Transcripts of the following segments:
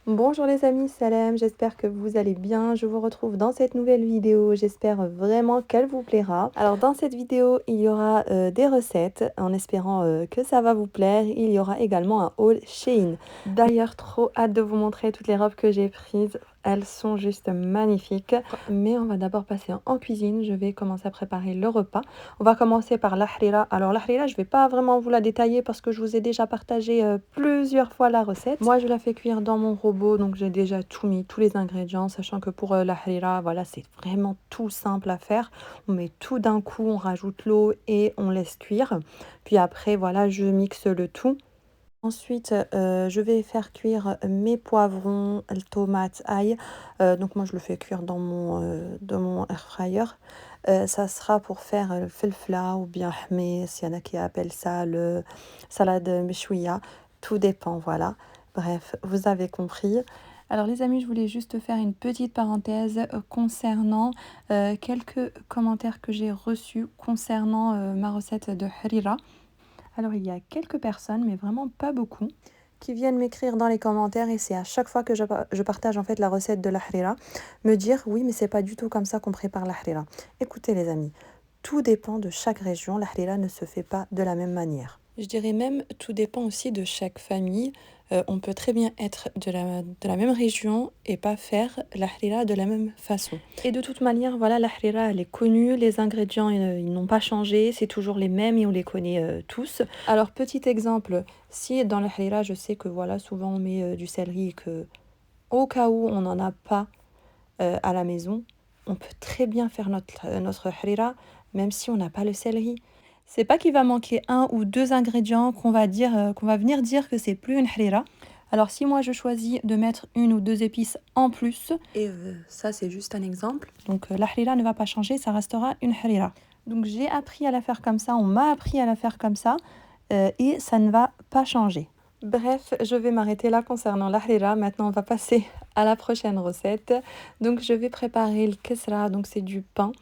Bonjour les amis, salam, j'espère que vous allez bien. Je vous retrouve dans cette nouvelle vidéo. J'espère vraiment qu'elle vous plaira. Alors dans cette vidéo, il y aura des recettes en espérant que ça va vous plaire. Il y aura également un haul Shein. D'ailleurs, trop hâte de vous montrer toutes les robes que j'ai prises. Elles sont juste magnifiques. Mais on va d'abord passer en cuisine. Je vais commencer à préparer le repas. On va commencer par l'harira. Alors l'harira, je ne vais pas vraiment vous la détailler parce que je vous ai déjà partagé plusieurs fois la recette. Moi, je la fais cuire dans mon robot, donc j'ai déjà tout mis, tous les ingrédients, sachant que pour l'harira, voilà, c'est vraiment tout simple à faire. On met tout d'un coup, on rajoute l'eau et on laisse cuire. Puis après, voilà, je mixe le tout. Ensuite, je vais faire cuire mes poivrons, tomates, ail. Donc moi, je le fais cuire dans mon air fryer. Ça sera pour faire le felfla ou bien hmes, il y en a qui appellent ça le salade meshouya. Tout dépend, voilà. Bref, vous avez compris. Alors les amis, je voulais juste faire une petite parenthèse concernant quelques commentaires que j'ai reçus concernant ma recette de harira. Alors il y a quelques personnes, mais vraiment pas beaucoup, qui viennent m'écrire dans les commentaires et c'est à chaque fois que je partage en fait la recette de la harira, me dire oui mais c'est pas du tout comme ça qu'on prépare la harira. Écoutez les amis, tout dépend de chaque région, la harira ne se fait pas de la même manière. Je dirais même tout dépend aussi de chaque famille. On peut très bien être de la même région et pas faire la harira de la même façon. Et de toute manière, voilà, la harira, elle est connue, les ingrédients, ils n'ont pas changé, c'est toujours les mêmes et on les connaît tous. Alors, petit exemple, si dans la harira, je sais que voilà, souvent on met du céleri et que au cas où on n'en a pas à la maison, on peut très bien faire notre harira, même si on n'a pas le céleri. C'est pas qu'il va manquer un ou deux ingrédients qu'on va venir dire que c'est plus une harira. Alors si moi je choisis de mettre une ou deux épices en plus, et ça c'est juste un exemple, donc la harira ne va pas changer, ça restera une harira. Donc j'ai appris à la faire comme ça, on m'a appris à la faire comme ça, et ça ne va pas changer. Bref, je vais m'arrêter là concernant la harira. Maintenant, on va passer à la prochaine recette. Donc, je vais préparer le kesra. Donc, c'est du pain.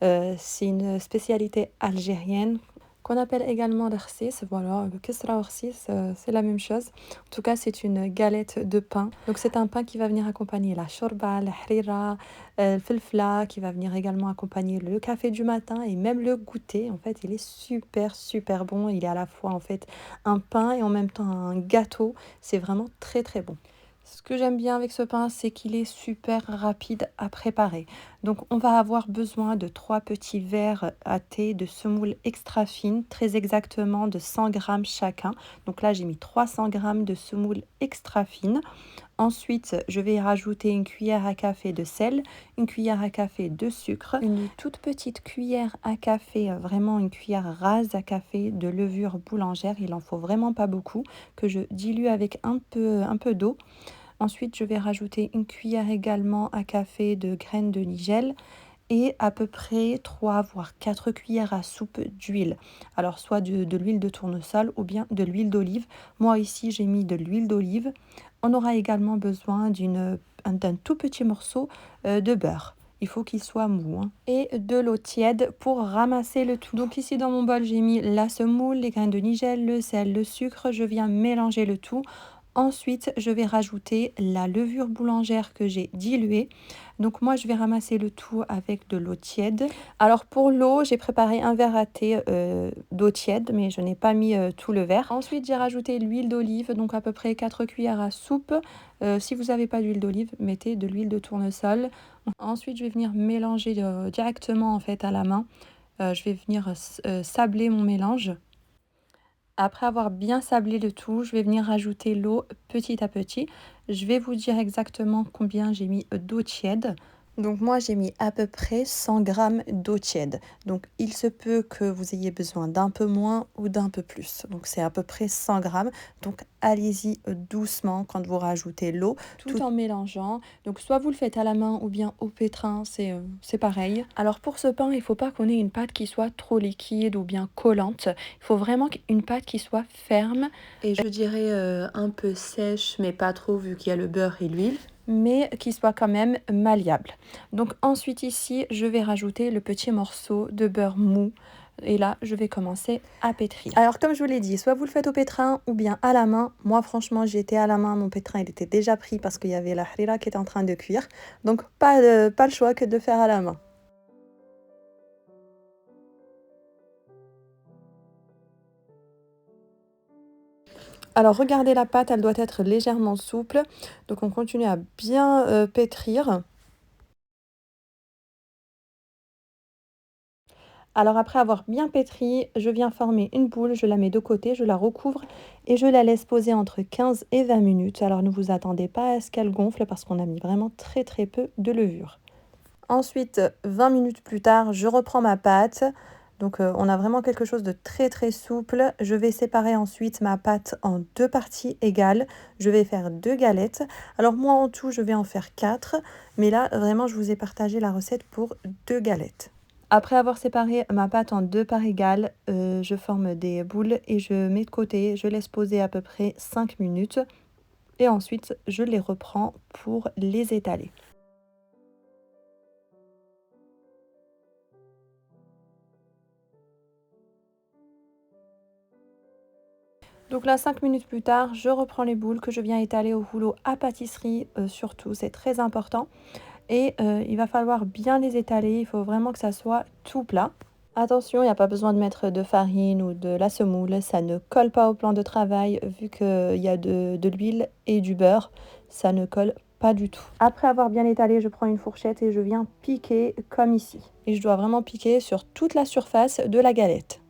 C'est une spécialité algérienne qu'on appelle également l'rsis. Voilà, le kesra ou rsis, c'est la même chose. En tout cas, c'est une galette de pain. Donc, c'est un pain qui va venir accompagner la shorba, la harira, le felfla, qui va venir également accompagner le café du matin et même le goûter. En fait, il est super, super bon. Il est à la fois, en fait, un pain et en même temps un gâteau. C'est vraiment très, très bon. Ce que j'aime bien avec ce pain, c'est qu'il est super rapide à préparer. Donc on va avoir besoin de 3 petits verres à thé de semoule extra fine, très exactement de 100 grammes chacun. Donc là j'ai mis 300 grammes de semoule extra fine. Ensuite, je vais rajouter une cuillère à café de sel, une cuillère à café de sucre, une toute petite cuillère à café, vraiment une cuillère rase à café de levure boulangère. Il en faut vraiment pas beaucoup, que je dilue avec un peu d'eau. Ensuite, je vais rajouter une cuillère également à café de graines de nigel et à peu près 3 voire 4 cuillères à soupe d'huile. Alors soit de l'huile de tournesol ou bien de l'huile d'olive. Moi ici j'ai mis de l'huile d'olive. On aura également besoin d'un tout petit morceau de beurre. Il faut qu'il soit mou. Et de l'eau tiède pour ramasser le tout. Donc ici dans mon bol j'ai mis la semoule, les graines de nigel, le sel, le sucre. Je viens mélanger le tout. Ensuite, je vais rajouter la levure boulangère que j'ai diluée. Donc moi, je vais ramasser le tout avec de l'eau tiède. Alors pour l'eau, j'ai préparé un verre à thé d'eau tiède, mais je n'ai pas mis tout le verre. Ensuite, j'ai rajouté l'huile d'olive, donc à peu près 4 cuillères à soupe. Si vous n'avez pas d'huile d'olive, mettez de l'huile de tournesol. Ensuite, je vais venir mélanger directement en fait à la main. Je vais venir sabler mon mélange. Après avoir bien sablé le tout, je vais venir rajouter l'eau petit à petit. Je vais vous dire exactement combien j'ai mis d'eau tiède. Donc moi j'ai mis à peu près 100 grammes d'eau tiède. Donc il se peut que vous ayez besoin d'un peu moins ou d'un peu plus. Donc c'est à peu près 100 grammes. Donc allez-y doucement quand vous rajoutez l'eau, tout en mélangeant. Donc soit vous le faites à la main ou bien au pétrin, c'est pareil. Alors pour ce pain, il ne faut pas qu'on ait une pâte qui soit trop liquide ou bien collante. Il faut vraiment une pâte qui soit ferme. Et je dirais un peu sèche, mais pas trop vu qu'il y a le beurre et l'huile, mais qui soit quand même malléable. Donc ensuite ici, je vais rajouter le petit morceau de beurre mou Et là, je vais commencer à pétrir. Alors, comme je vous l'ai dit, soit vous le faites au pétrin ou bien à la main. Moi, franchement, j'ai été à la main. Mon pétrin, il était déjà pris parce qu'il y avait la harira qui était en train de cuire. Donc, pas le choix que de faire à la main. Alors, regardez la pâte, elle doit être légèrement souple. Donc, on continue à bien pétrir. Alors après avoir bien pétri, je viens former une boule, je la mets de côté, je la recouvre et je la laisse poser entre 15 et 20 minutes. Alors ne vous attendez pas à ce qu'elle gonfle parce qu'on a mis vraiment très peu de levure. Ensuite, 20 minutes plus tard, je reprends ma pâte. Donc on a vraiment quelque chose de très souple. Je vais séparer ensuite ma pâte en 2 parties égales. Je vais faire 2 galettes. Alors moi en tout, je vais en faire 4. Mais là, vraiment, je vous ai partagé la recette pour 2 galettes. Après avoir séparé ma pâte en 2 parts égales, je forme des boules et je mets de côté. Je laisse poser à peu près 5 minutes. Et ensuite, je les reprends pour les étaler. Donc là, 5 minutes plus tard, je reprends les boules que je viens étaler au rouleau à pâtisserie, surtout, c'est très important. Et il va falloir bien les étaler, il faut vraiment que ça soit tout plat. Attention, il n'y a pas besoin de mettre de farine ou de la semoule, ça ne colle pas au plan de travail vu qu'il y a de l'huile et du beurre, ça ne colle pas du tout. Après avoir bien étalé, je prends une fourchette et je viens piquer comme ici. Et je dois vraiment piquer sur toute la surface de la galette.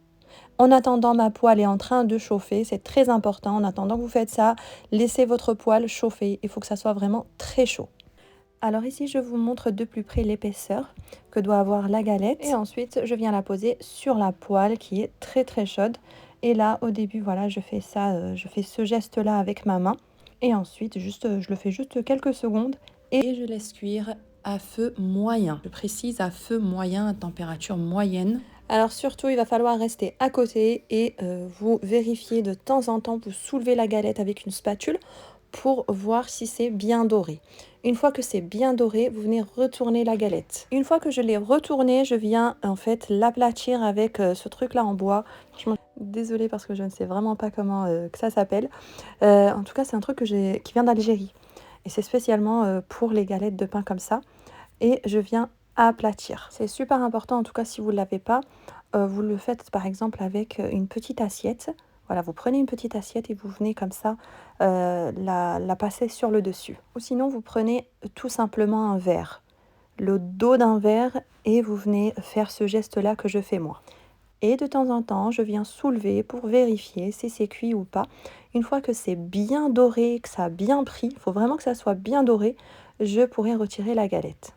En attendant, ma poêle est en train de chauffer, c'est très important. En attendant que vous faites ça, laissez votre poêle chauffer. Il faut que ça soit vraiment très chaud. Alors ici, je vous montre de plus près l'épaisseur que doit avoir la galette. Et ensuite, je viens la poser sur la poêle qui est très chaude. Et là, au début, voilà, je fais ça, je fais ce geste-là avec ma main. Et ensuite, je le fais juste quelques secondes et je laisse cuire à feu moyen. Je précise à feu moyen, à température moyenne. Alors surtout, il va falloir rester à côté et vous vérifier de temps en temps, vous soulevez la galette avec une spatule pour voir si c'est bien doré. Une fois que c'est bien doré, vous venez retourner la galette. Une fois que je l'ai retournée, je viens en fait l'aplatir avec ce truc-là en bois. Franchement, désolée parce que je ne sais vraiment pas comment que ça s'appelle. En tout cas, c'est un truc qui vient d'Algérie. Et c'est spécialement pour les galettes de pain comme ça. Et je viens aplatir. C'est super important, en tout cas si vous ne l'avez pas, vous le faites par exemple avec une petite assiette. Voilà, vous prenez une petite assiette et vous venez comme ça la passer sur le dessus. Ou sinon, vous prenez tout simplement un verre, le dos d'un verre, et vous venez faire ce geste-là que je fais moi. Et de temps en temps, je viens soulever pour vérifier si c'est cuit ou pas. Une fois que c'est bien doré, que ça a bien pris, il faut vraiment que ça soit bien doré, je pourrai retirer la galette.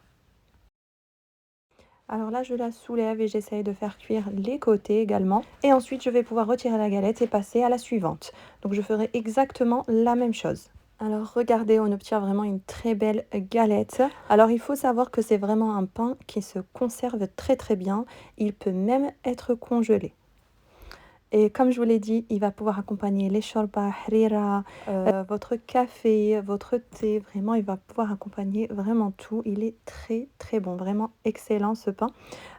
Alors là, je la soulève et j'essaye de faire cuire les côtés également. Et ensuite, je vais pouvoir retirer la galette et passer à la suivante. Donc, je ferai exactement la même chose. Alors, regardez, on obtient vraiment une très belle galette. Alors, il faut savoir que c'est vraiment un pain qui se conserve très bien. Il peut même être congelé. Et comme je vous l'ai dit, il va pouvoir accompagner les shorba, harira, votre café, votre thé. Vraiment, il va pouvoir accompagner vraiment tout. Il est très bon, vraiment excellent ce pain.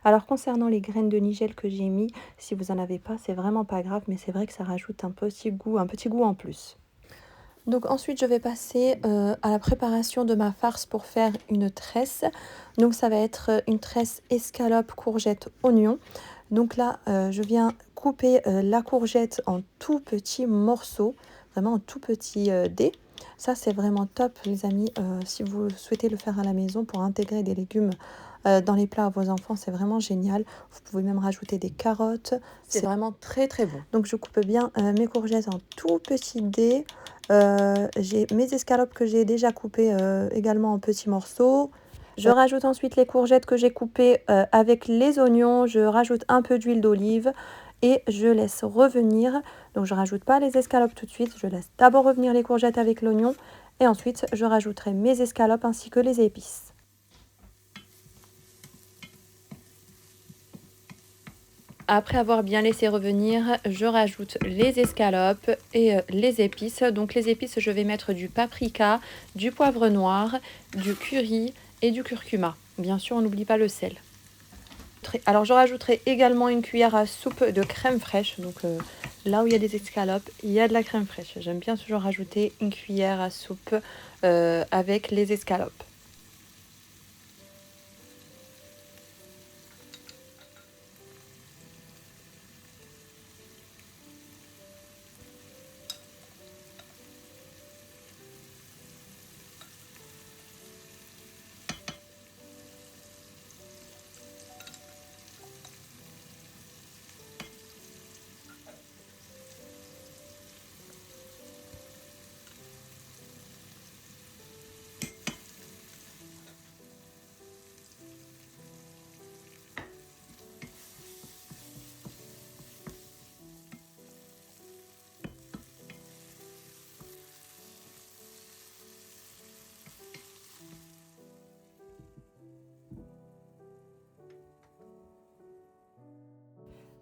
Alors concernant les graines de nigel que j'ai mis, si vous n'en avez pas, c'est vraiment pas grave. Mais c'est vrai que ça rajoute un petit goût en plus. Donc ensuite, je vais passer à la préparation de ma farce pour faire une tresse. Donc ça va être une tresse escalope, courgette, oignon. Donc là, je viens couper la courgette en tout petits morceaux, vraiment en tout petits dés. Ça, c'est vraiment top, les amis, si vous souhaitez le faire à la maison pour intégrer des légumes dans les plats à vos enfants, c'est vraiment génial. Vous pouvez même rajouter des carottes. C'est vraiment très bon. Donc, je coupe bien mes courgettes en tout petits dés. J'ai mes escalopes que j'ai déjà coupées également en petits morceaux. Je rajoute ensuite les courgettes que j'ai coupées avec les oignons. Je rajoute un peu d'huile d'olive et je laisse revenir. Donc je ne rajoute pas les escalopes tout de suite. Je laisse d'abord revenir les courgettes avec l'oignon et ensuite je rajouterai mes escalopes ainsi que les épices. Après avoir bien laissé revenir, je rajoute les escalopes et les épices. Donc les épices, je vais mettre du paprika, du poivre noir, du curry et du curcuma. Bien sûr, on n'oublie pas le sel. rajouterai, alors je rajouterai également une cuillère à soupe de crème fraîche. Donc là où il y a des escalopes, il y a de la crème fraîche. J'aime bien toujours rajouter une cuillère à soupe avec les escalopes.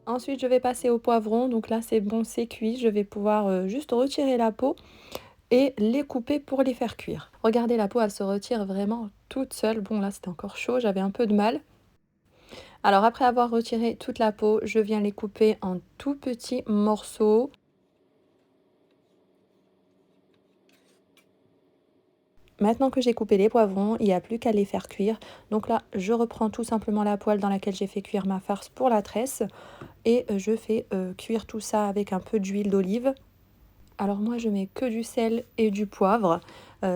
Ensuite, je vais passer au poivron. Donc là, c'est bon, c'est cuit. Je vais pouvoir juste retirer la peau et les couper pour les faire cuire. Regardez, la peau, elle se retire vraiment toute seule. Bon, là, c'était encore chaud, j'avais un peu de mal. Alors après avoir retiré toute la peau, je viens les couper en tout petits morceaux. Maintenant que j'ai coupé les poivrons, il n'y a plus qu'à les faire cuire. Donc là, je reprends tout simplement la poêle dans laquelle j'ai fait cuire ma farce pour la tresse et je fais cuire tout ça avec un peu d'huile d'olive. Alors moi, je mets que du sel et du poivre.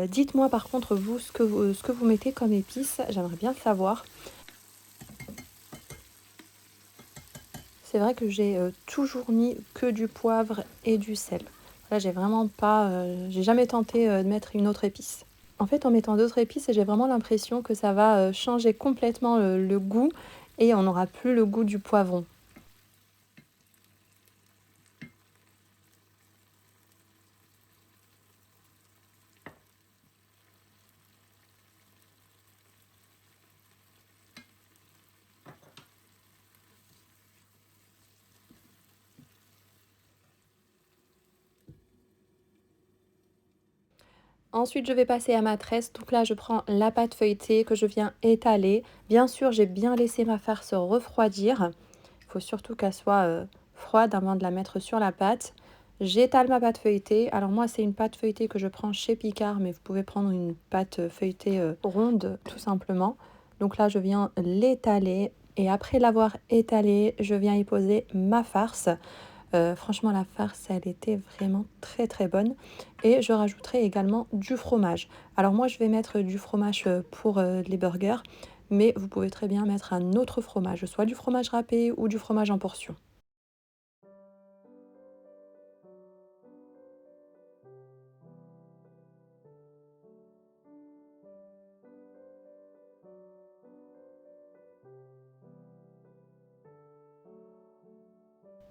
Dites-moi par contre, vous, ce que vous mettez comme épices, j'aimerais bien le savoir. C'est vrai que j'ai toujours mis que du poivre et du sel. Là, j'ai vraiment pas, j'ai jamais tenté de mettre une autre épice. En fait, en mettant d'autres épices, j'ai vraiment l'impression que ça va changer complètement le goût et on n'aura plus le goût du poivron. Ensuite, je vais passer à ma tresse. Donc là, je prends la pâte feuilletée que je viens étaler. Bien sûr, j'ai bien laissé ma farce refroidir. Il faut surtout qu'elle soit froide avant de la mettre sur la pâte. J'étale ma pâte feuilletée. Alors moi, c'est une pâte feuilletée que je prends chez Picard, mais vous pouvez prendre une pâte feuilletée ronde, tout simplement. Donc là, je viens l'étaler. Et après l'avoir étalée, je viens y poser ma farce. Franchement, la farce, elle était vraiment très très bonne. Et je rajouterai également du fromage. Alors moi, je vais mettre du fromage pour les burgers, mais vous pouvez très bien mettre un autre fromage, soit du fromage râpé ou du fromage en portion.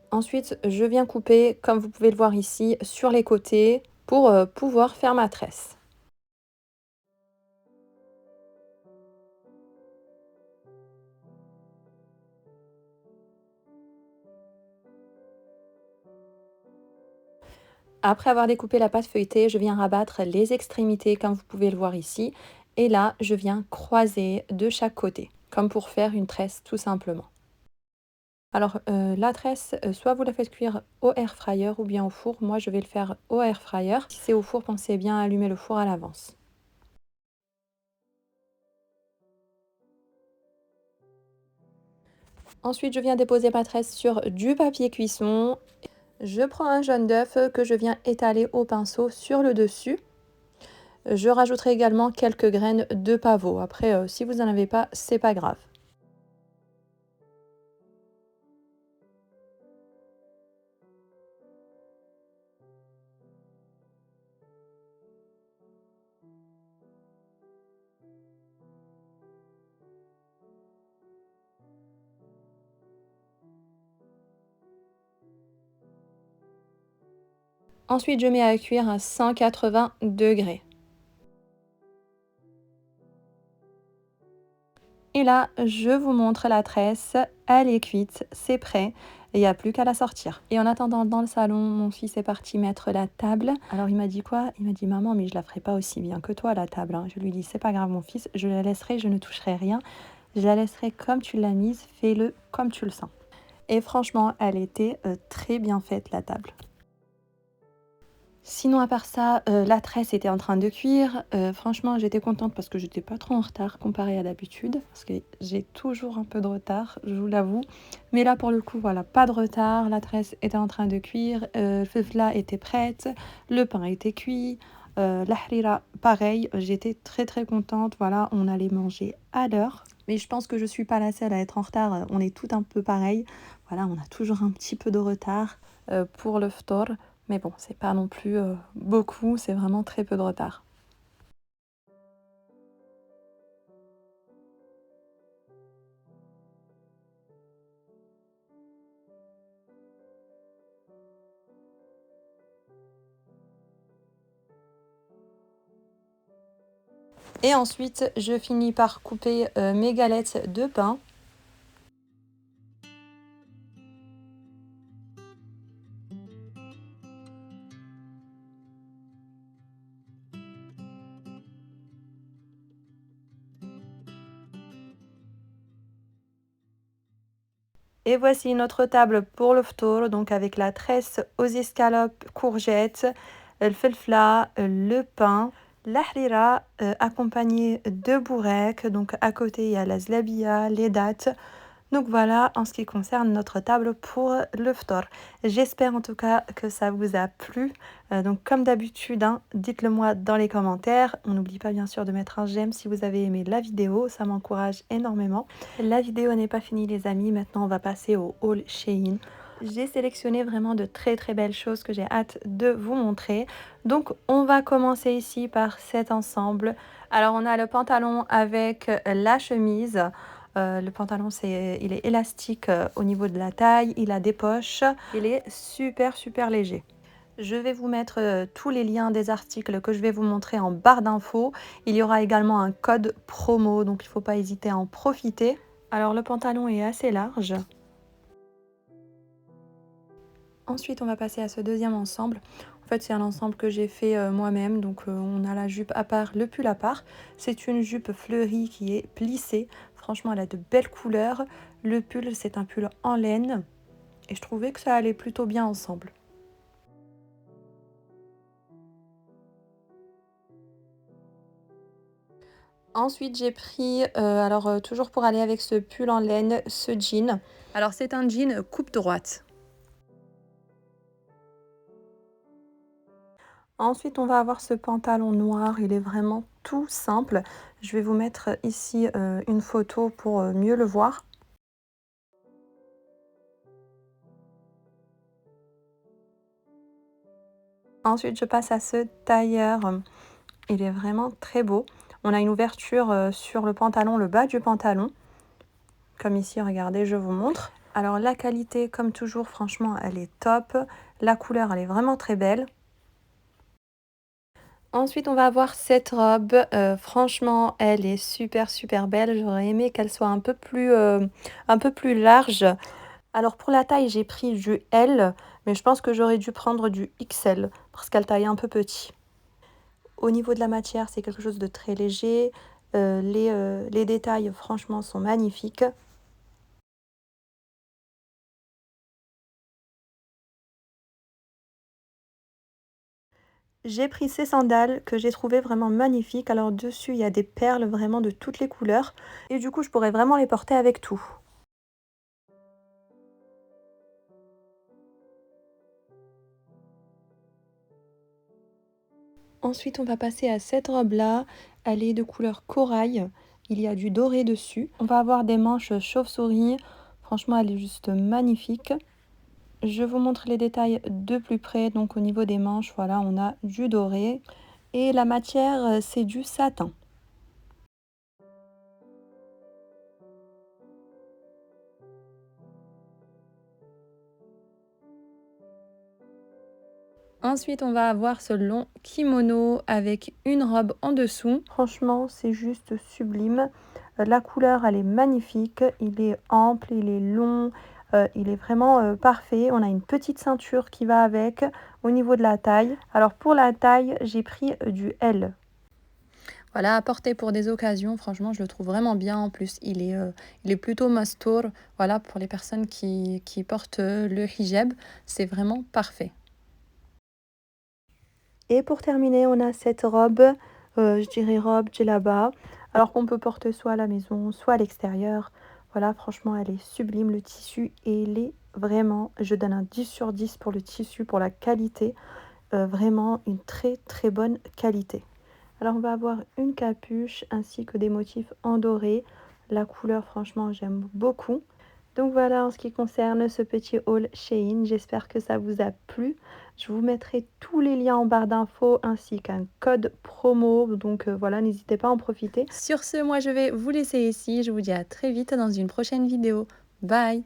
Ensuite, je viens couper, comme vous pouvez le voir ici, sur les côtés pour pouvoir faire ma tresse. Après avoir découpé la pâte feuilletée, je viens rabattre les extrémités comme vous pouvez le voir ici. Et là, je viens croiser de chaque côté, comme pour faire une tresse tout simplement. Alors la tresse, soit vous la faites cuire au air fryer ou bien au four. Moi, je vais le faire au air fryer. Si c'est au four, pensez bien à allumer le four à l'avance. Ensuite, je viens déposer ma tresse sur du papier cuisson. Je prends un jaune d'œuf que je viens étaler au pinceau sur le dessus. Je rajouterai également quelques graines de pavot. Après, si vous n'en avez pas, c'est pas grave. Ensuite, je mets à cuire à 180 degrés. Et là, je vous montre la tresse. Elle est cuite, c'est prêt. Il n'y a plus qu'à la sortir. Et en attendant, dans le salon, mon fils est parti mettre la table. Alors il m'a dit quoi? Il m'a dit: maman, mais je la ferai pas aussi bien que toi la table, hein. Je lui dis: c'est pas grave mon fils, je la laisserai, je ne toucherai rien. Je la laisserai comme tu l'as mise, fais-le comme tu le sens. Et franchement, elle était très bien faite, la table. Sinon, à part ça, la tresse était en train de cuire. Franchement, j'étais contente parce que j'étais pas trop en retard comparé à d'habitude. Parce que j'ai toujours un peu de retard, je vous l'avoue. Mais là, pour le coup, voilà, pas de retard. La tresse était en train de cuire. Le fefla était prête. Le pain était cuit. La harira, pareil. J'étais très très contente. Voilà, on allait manger à l'heure. Mais je pense que je suis pas la seule à être en retard. On est toutes un peu pareil. Voilà, on a toujours un petit peu de retard pour le ftor. Mais bon, c'est pas non plus beaucoup, c'est vraiment très peu de retard. Et ensuite, je finis par couper mes galettes de pain. Et voici notre table pour le ftour, donc avec la tresse aux escalopes, courgettes, le felfla, le pain, la harira accompagnée de bourek. Donc à côté, il y a la zlabia, les dattes. Donc voilà en ce qui concerne notre table pour le ftor. J'espère en tout cas que ça vous a plu. Donc comme d'habitude, hein, dites-le moi dans les commentaires. On n'oublie pas bien sûr de mettre un j'aime si vous avez aimé la vidéo, ça m'encourage énormément. La vidéo n'est pas finie les amis, maintenant on va passer au haul Shein. J'ai sélectionné vraiment de très très belles choses que j'ai hâte de vous montrer. Donc on va commencer ici par cet ensemble. Alors on a le pantalon avec la chemise. Le pantalon, il est élastique au niveau de la taille, il a des poches, il est super super léger. Je vais vous mettre tous les liens des articles que je vais vous montrer en barre d'infos. Il y aura également un code promo, donc il ne faut pas hésiter à en profiter. Alors le pantalon est assez large. Ensuite, on va passer à ce deuxième ensemble. En fait, c'est un ensemble que j'ai fait moi-même. Donc, on a la jupe à part, le pull à part. C'est une jupe fleurie qui est plissée. Franchement, elle a de belles couleurs. Le pull, c'est un pull en laine. Et je trouvais que ça allait plutôt bien ensemble. Ensuite, j'ai pris, toujours pour aller avec ce pull en laine, ce jean. Alors, c'est un jean coupe droite. Ensuite, on va avoir ce pantalon noir, il est vraiment tout simple. Je vais vous mettre ici une photo pour mieux le voir. Ensuite, je passe à ce tailleur. Il est vraiment très beau. On a une ouverture sur le pantalon, le bas du pantalon. Comme ici, regardez, je vous montre. Alors la qualité, comme toujours, franchement, elle est top. La couleur, elle est vraiment très belle. Ensuite, on va avoir cette robe. Franchement, elle est super super belle. J'aurais aimé qu'elle soit un peu plus large. Alors pour la taille, j'ai pris du L, mais je pense que j'aurais dû prendre du XL parce qu'elle taille un peu petit. Au niveau de la matière, c'est quelque chose de très léger. Les détails, franchement, sont magnifiques. J'ai pris ces sandales que j'ai trouvées vraiment magnifiques. Alors dessus, il y a des perles vraiment de toutes les couleurs. Et du coup, je pourrais vraiment les porter avec tout. Ensuite, on va passer à cette robe-là. Elle est de couleur corail. Il y a du doré dessus. On va avoir des manches chauve-souris. Franchement, elle est juste magnifique. Je vous montre les détails de plus près. Donc au niveau des manches, voilà, on a du doré. Et la matière, c'est du satin. Ensuite, on va avoir ce long kimono avec une robe en dessous. Franchement, c'est juste sublime. La couleur, elle est magnifique. Il est ample, il est long. Il est vraiment parfait. On a une petite ceinture qui va avec au niveau de la taille. Alors pour la taille, j'ai pris du L. Voilà, à porter pour des occasions, franchement, je le trouve vraiment bien. En plus, il est plutôt mastour. Voilà, pour les personnes qui portent le hijab, c'est vraiment parfait. Et pour terminer, on a cette robe, je dirais robe djellaba, alors qu'on peut porter soit à la maison, soit à l'extérieur. Voilà, franchement, elle est sublime, le tissu, et il est vraiment, je donne un 10 sur 10 pour le tissu, pour la qualité, vraiment une très très bonne qualité. Alors on va avoir une capuche ainsi que des motifs en doré. La couleur, franchement, j'aime beaucoup. Donc voilà en ce qui concerne ce petit haul Shein. J'espère que ça vous a plu. Je vous mettrai tous les liens en barre d'infos ainsi qu'un code promo. Donc voilà, n'hésitez pas à en profiter. Sur ce, moi je vais vous laisser ici. Je vous dis à très vite dans une prochaine vidéo. Bye!